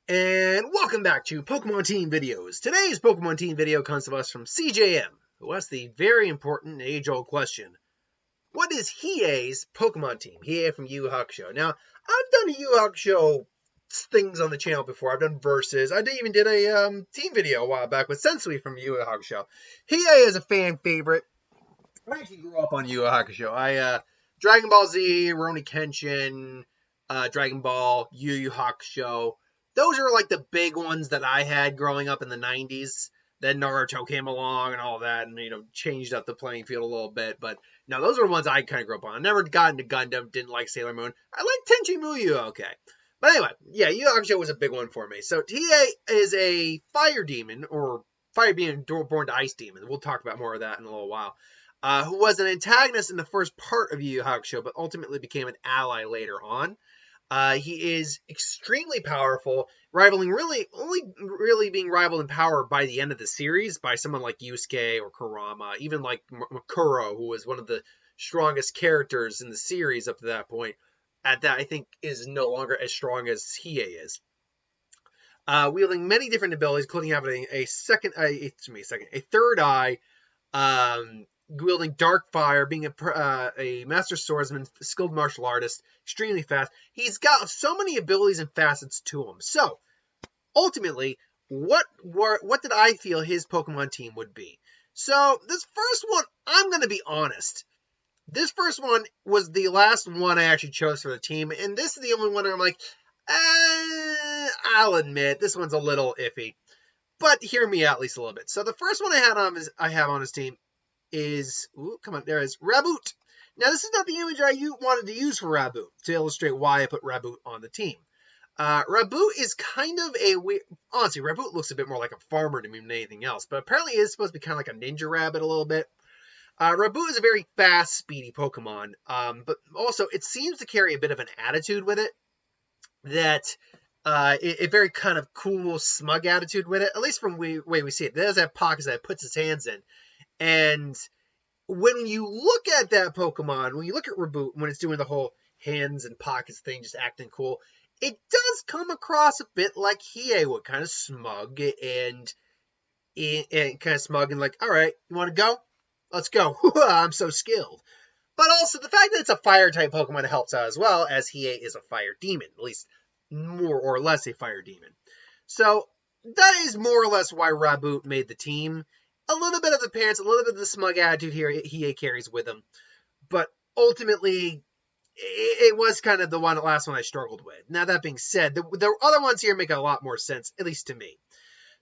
And welcome back to Pokemon Team Videos. Today's Pokemon Team video comes to us from CJM, who asked the very important age-old question: what is Hiei's Pokemon team? Hiei from Yu Yu Hakusho. Now, I've done Yu Yu Hakusho things on the channel before. I've done verses. I even did a team video a while back with Sensui from Yu Yu Hakusho. Hiei is a fan favorite. I actually grew up on Yu Yu Hakusho. Dragon Ball Z, Rurouni Kenshin, Dragon Ball, Yu Yu Hakusho. Those are like the big ones that I had growing up in the 90s. Then Naruto came along and all that and, changed up the playing field a little bit. But, no, those are the ones I kind of grew up on. I never got into Gundam, didn't like Sailor Moon. I like Tenchi Muyo, okay. But anyway, yeah, Yu Yu Hakusho was a big one for me. So, Hiei is a fire demon, or fire being born to ice demon. We'll talk about more of that in a little while. Who was an antagonist in the first part of Yu Yu Hakusho, but ultimately became an ally later on. He is extremely powerful, only being rivaled in power by the end of the series by someone like Yusuke or Kurama, even like Makuro, who was one of the strongest characters in the series up to that point. At that, I think, is no longer as strong as Hiei is. Wielding many different abilities, including having a third eye, wielding dark fire, being a master swordsman, skilled martial artist, extremely fast. He's got so many abilities and facets to him. So, ultimately, what did I feel his Pokemon team would be? So, this first one, I'm going to be honest. This first one was the last one I actually chose for the team, and this is the only one where I'm like, I'll admit, this one's a little iffy. But hear me out at least a little bit. So, the first one I have on his team is Rabu. Now, this is not the image I wanted to use for Rabu to illustrate why I put Rabu on the team. Rabu is kind of a weird... Honestly, Rabu looks a bit more like a farmer to me than anything else, but apparently it is supposed to be kind of like a ninja rabbit a little bit. Rabu is a very fast, speedy Pokemon, but also it seems to carry a bit of an attitude with it that... a very kind of cool, smug attitude with it, at least from the way we see it. It does have pockets that it puts its hands in. And when you look at that Pokemon, when you look at Rabu, when it's doing the whole hands and pockets thing, just acting cool, it does come across a bit like Hiei would, kind of smug and like, all right, you want to go? Let's go. I'm so skilled. But also the fact that it's a fire type Pokemon helps out as well, as Hiei is a fire demon, at least more or less a fire demon. So that is more or less why Rabu made the team. A little bit of the parents, a little bit of the smug attitude here Hiei carries with him. But ultimately, it was kind of the last one I struggled with. Now, that being said, the other ones here make a lot more sense, at least to me.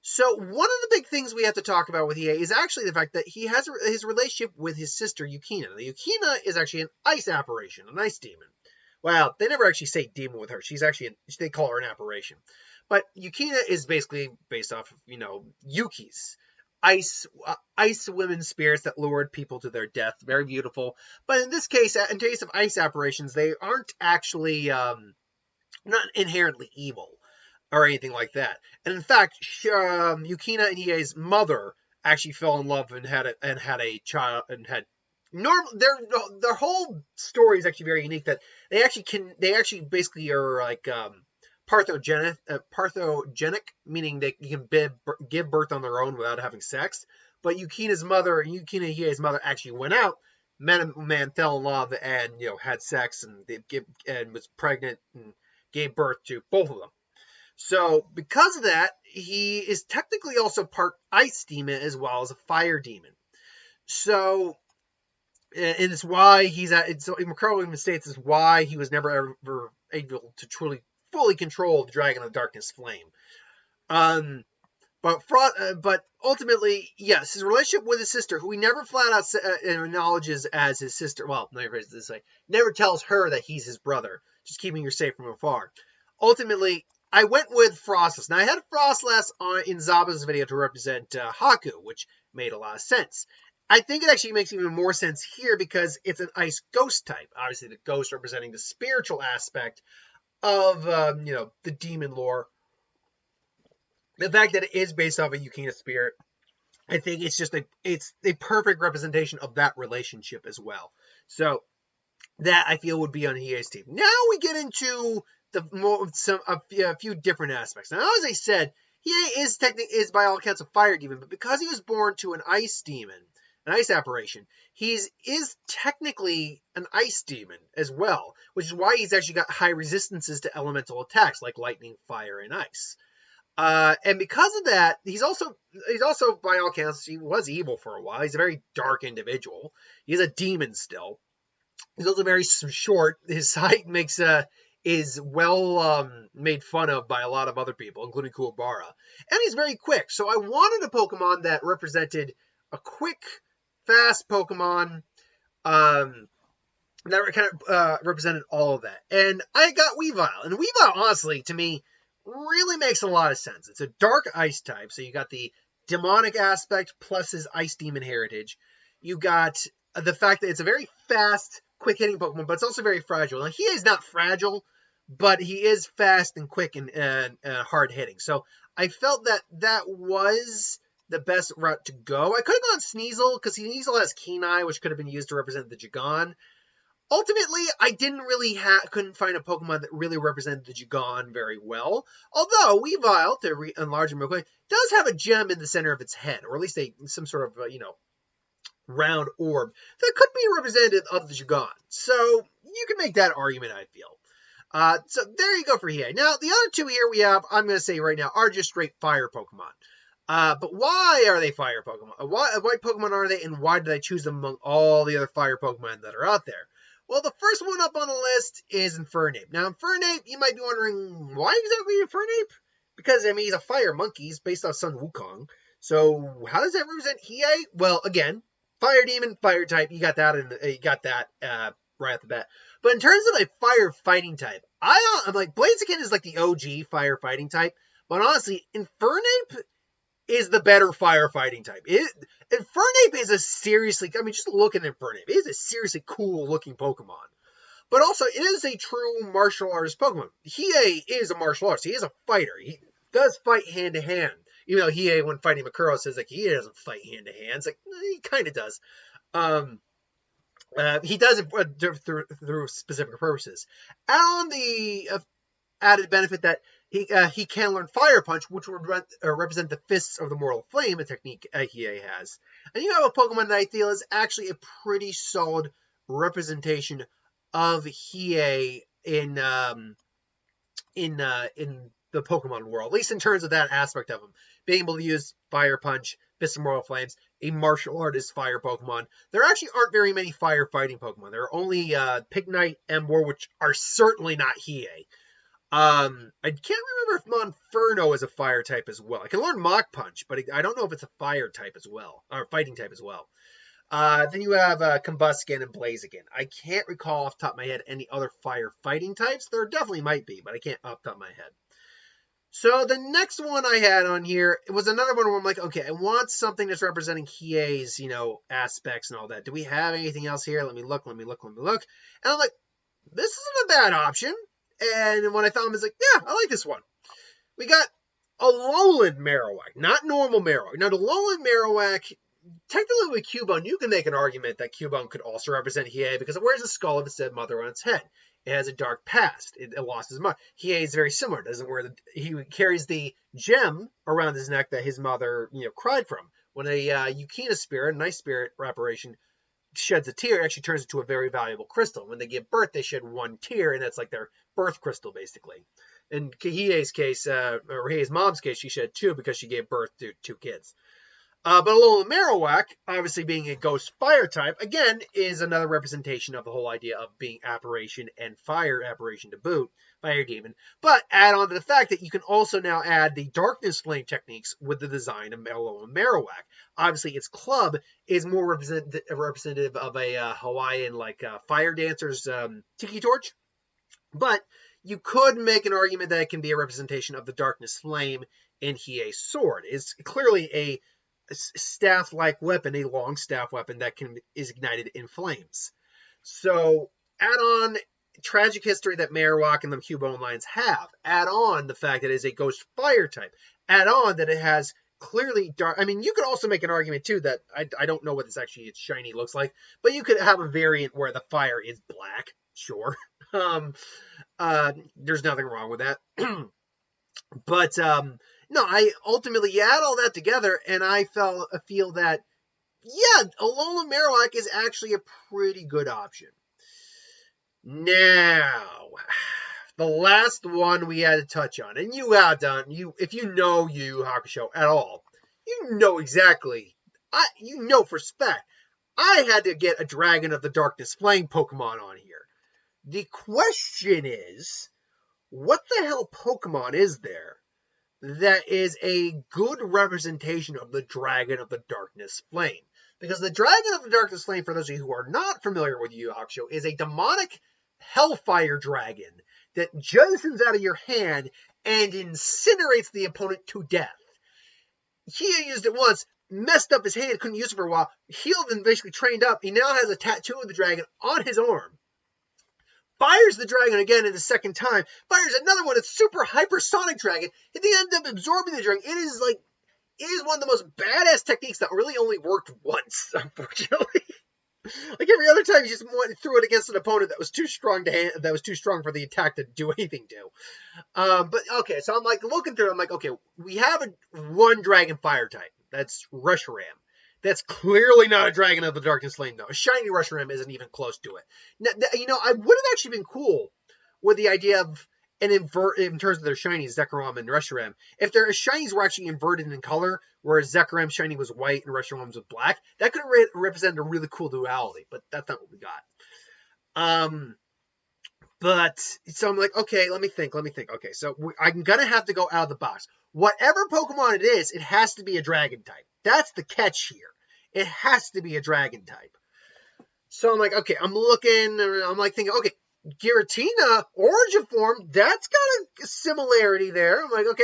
So, one of the big things we have to talk about with Hiei is actually the fact that he has his relationship with his sister, Yukina. The Yukina is actually an ice apparition, an ice demon. Well, they never actually say demon with her. They call her an apparition. But Yukina is basically based off of, Yuki's. Ice women spirits that lured people to their death. Very beautiful. But in this case, in case of ice apparitions, they aren't actually not inherently evil or anything like that. And in fact, Yukina and Hiei's mother actually fell in love and had a child and had their whole story is actually very unique. That they actually basically are like parthogenic, meaning they can give birth on their own without having sex. But Yukina and Hiei's mother actually went out, met a man, fell in love, and had sex and was pregnant and gave birth to both of them. So because of that, he is technically also part ice demon as well as a fire demon. So, and it's why Makuro even states is why he was never ever able to truly fully control the Dragon of Darkness flame. But ultimately, yes, his relationship with his sister, who he never flat out acknowledges as his sister. Well, let me phrase it this way: never tells her that he's his brother, just keeping her safe from afar. Ultimately, I went with Frostus. Now, I had Frostless in Zaba's video to represent Haku, which made a lot of sense. I think it actually makes even more sense here because it's an ice ghost type. Obviously, the ghost representing the spiritual aspect of the demon lore. The fact that it is based off a Yukina spirit, I think it's a perfect representation of that relationship as well. So that I feel would be on Hiei's team. Now we get into a few different aspects. Now, as I said, Hiei is by all accounts a fire demon, but because he was born to an ice demon, an ice apparition, is technically an ice demon as well, which is why he's actually got high resistances to elemental attacks like lightning, fire, and ice. And because of that, he's also by all accounts, he was evil for a while. He's a very dark individual. He's a demon still. He's also very short. His height is well made fun of by a lot of other people, including Kuwabara. And he's very quick. So I wanted a Pokemon that represented a quick, fast Pokemon that kind of represented all of that. And I got Weevile. And Weevile, honestly, to me, really makes a lot of sense. It's a dark ice type, so you got the demonic aspect plus his ice demon heritage. You got the fact that it's a very fast, quick-hitting Pokemon, but it's also very fragile. Now, he is not fragile, but he is fast and quick and hard-hitting. So I felt that was the best route to go. I could have gone Sneasel, because Sneasel has Keen Eye, which could have been used to represent the Jigan. Ultimately, I couldn't find a Pokemon that really represented the Jigan very well. Although Weavile, to enlarge him real quick, does have a gem in the center of its head, or at least some sort of round orb that could be representative of the Jigan. So you can make that argument, I feel. So there you go for Hiei. Now the other two here we have, I'm going to say right now, are just straight fire Pokemon. But why are they fire Pokemon? What Pokemon are they, and why did I choose them among all the other fire Pokemon that are out there? Well, the first one up on the list is Infernape. Now, Infernape, you might be wondering, why exactly Infernape? Because, he's a fire monkey. He's based off Sun Wukong. So, how does that represent Hiei? Well, again, fire demon, fire type. You got that right off the bat. But in terms of a fire fighting type, I'm like, Blaziken is like the OG fire fighting type. But honestly, Infernape is the better firefighting type. Infernape is just look at Infernape. It is a seriously cool looking Pokemon. But also, it is a true martial artist Pokemon. Hiei is a martial artist. He is a fighter. He does fight hand to hand. Even though Hiei, when fighting Makuro, says he doesn't fight hand to hand. It's he kind of does. He does it through specific purposes. On the added benefit that he can learn Fire Punch, which would represent the Fists of the Mortal Flame, a technique Hiei has. And you have a Pokemon that I feel is actually a pretty solid representation of Hiei in the Pokemon world, at least in terms of that aspect of him. Being able to use Fire Punch, Fists of Mortal Flames, a martial artist fire Pokemon. There actually aren't very many firefighting Pokemon. There are only Pignite, Emboar, which are certainly not Hiei. I can't remember if Monferno is a fire type as well. I can learn Mach Punch, but I don't know if it's a fire type as well, or fighting type as well. Then you have Combusken and Blaziken. I can't recall off the top of my head any other fire fighting types. There definitely might be, but I can't off the top of my head. So the next one I had on here, it was another one where I'm like, okay, I want something that's representing Hiei's, aspects and all that. Do we have anything else here? Let me look. And I'm like, this isn't a bad option. And when I found him, I was like, yeah, I like this one. We got a Lowland Marowak, not normal Marowak. Now, the Lowland Marowak, technically with Cubone, you can make an argument that Cubone could also represent Hiei because it wears a skull of its dead mother on its head. It has a dark past. It lost his mother. Hiei is very similar. He carries the gem around his neck that his mother, cried from. When a Yukina spirit, a nice spirit operation, sheds a tear, it actually turns into a very valuable crystal. When they give birth, they shed one tear, and that's like their birth crystal, basically. In Hiei's case, or Hiei's mom's case, she shed two because she gave birth to two kids. But Alolan Marowak, obviously being a ghost fire type, again, is another representation of the whole idea of being apparition and fire apparition to boot, fire demon. But add on to the fact that you can also now add the darkness flame techniques with the design of Alolan Marowak. Obviously, its club is more representative of a Hawaiian, fire dancer's tiki torch. But you could make an argument that it can be a representation of the darkness flame in Hiei's sword. It's clearly a staff-like weapon, a long staff weapon that is ignited in flames. So add on tragic history that Marowak and the Cubone lines have. Add on the fact that it is a ghost fire type. Add on that it has clearly dark. You could also make an argument too that I don't know what its shiny looks like, but you could have a variant where the fire is black. Sure. There's nothing wrong with that. But no, I ultimately you add all that together, and I feel that yeah, Alola Marowak is actually a pretty good option. Now, the last one we had to touch on, and you have done, if you know Yu Yu Hakusho at all, you know exactly, you know for fact, I had to get a Dragon of the Darkness Flame Pokemon on here. The question is, what the hell Pokemon is there that is a good representation of the Dragon of the Darkness Flame? Because the Dragon of the Darkness Flame, for those of you who are not familiar with Yu Yu Hakusho, is a demonic hellfire dragon that jettisons out of your hand and incinerates the opponent to death. Hiei used it once, messed up his hand, couldn't use it for a while, healed and basically trained up. He now has a tattoo of the dragon on his arm. Fires the dragon again in the second time, fires another one, a super hypersonic dragon, and they end up absorbing the dragon. It is one of the most badass techniques that really only worked once, unfortunately. Like every other time, you just threw it against an opponent that was too strong for the attack to do anything to. But okay, so I'm like looking through it, I'm like, okay, we have one dragon fire type. That's Reshiram. That's clearly not a Dragon of the Darkness Flame, though. A shiny Reshiram isn't even close to it. Now, I would have actually been cool with the idea of in terms of their shinies, Zekrom and Reshiram. If their shinies were actually inverted in color, whereas Zekram's shiny was white and Reshiram's was black, that could have represented a really cool duality, but that's not what we got. But, so I'm like, okay, let me think. Okay, so I'm going to have to go out of the box. Whatever Pokemon it is, it has to be a dragon type. That's the catch here. It has to be a dragon type. So I'm like, okay, I'm like thinking, okay, Giratina, Origin Form, that's got a similarity there. I'm like, okay,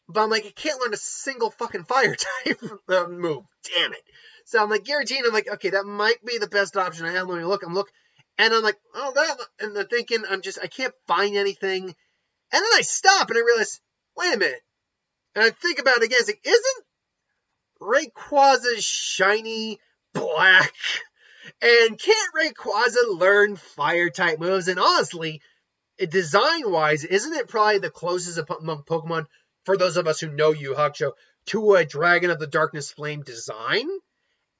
but I'm like, I can't learn a single fucking fire type move. Damn it. So I'm like, Giratina, I'm like, okay, that might be the best option I have. Let me look, and I'm like, oh, that, and I'm thinking, I can't find anything. And then I stop and I realize, wait a minute. And I think about it again, it's like, isn't Rayquaza's shiny black? And can't Rayquaza learn fire type moves? And honestly, design wise, isn't it probably the closest among Pokemon, for those of us who know Yu Yu Hakusho, to a Dragon of the Darkness Flame design?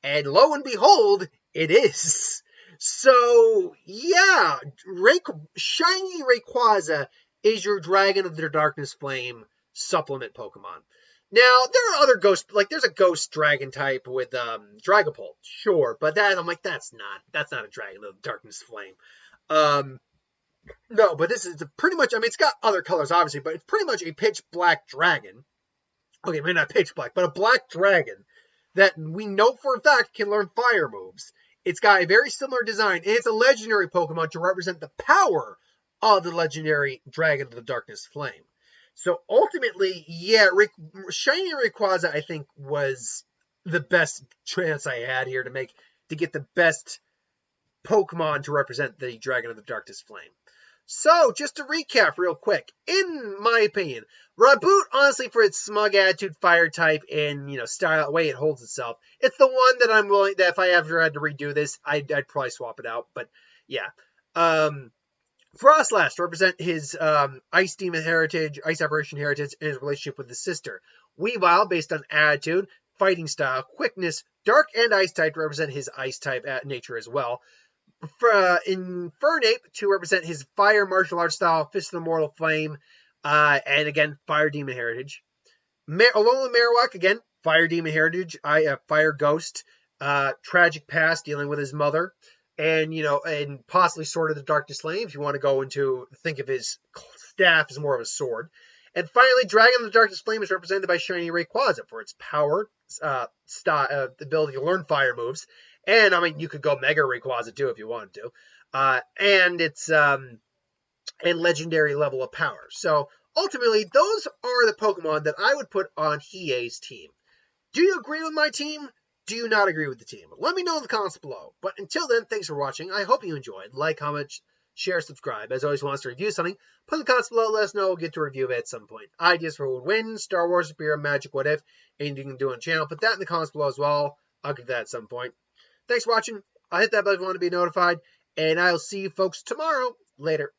And lo and behold, it is. So, yeah, shiny Rayquaza is your Dragon of the Darkness Flame supplement Pokemon. Now, there are other ghosts, like there's a ghost dragon type with Dragapult, sure, but that, I'm like, that's not a Dragon of the Darkness Flame. No, but this is pretty much, it's got other colors, obviously, but it's pretty much a pitch black dragon. Okay, maybe not pitch black, but a black dragon that we know for a fact can learn fire moves. It's got a very similar design, and it's a legendary Pokemon to represent the power of the legendary Dragon of the Darkness Flame. So ultimately, yeah, shiny Rayquaza, I think, was the best chance I had here to get the best Pokemon to represent the Dragon of the Darkness Flame. So, just to recap real quick, in my opinion, Rabu, honestly, for its smug attitude, fire type, and, style, way it holds itself, it's the one that I'm willing, that if I ever had to redo this, I'd probably swap it out, but, yeah. Frostus to represent his Ice Demon heritage, Ice Apparition heritage, and his relationship with his sister. Weevile, based on attitude, fighting style, quickness, dark and ice type to represent his ice type nature as well. Infernape to represent his fire martial arts style, Fist of the Mortal Flame, and again, fire demon heritage. Alola Marowak, again, fire demon heritage, fire ghost, tragic past, dealing with his mother, and, and possibly Sword of the Darkness Flame, if you want to go into, think of his staff as more of a sword. And finally, Dragon of the Darkness Flame is represented by shiny Rayquaza for its power, the ability to learn fire moves. And, you could go Mega Rayquaza, too, if you wanted to. And it's, and legendary level of power. So, ultimately, those are the Pokemon that I would put on Hiei's team. Do you agree with my team? Do you not agree with the team? Let me know in the comments below. But until then, thanks for watching. I hope you enjoyed. Like, comment, share, subscribe. As always, wants to review something, put in the comments below. Let us know. We'll get to review it at some point. Ideas for who would win, Star Wars, Superior, Magic, what if, anything you can do on the channel. Put that in the comments below as well. I'll get that at some point. Thanks for watching. I'll hit that button if you want to be notified. And I'll see you folks tomorrow. Later.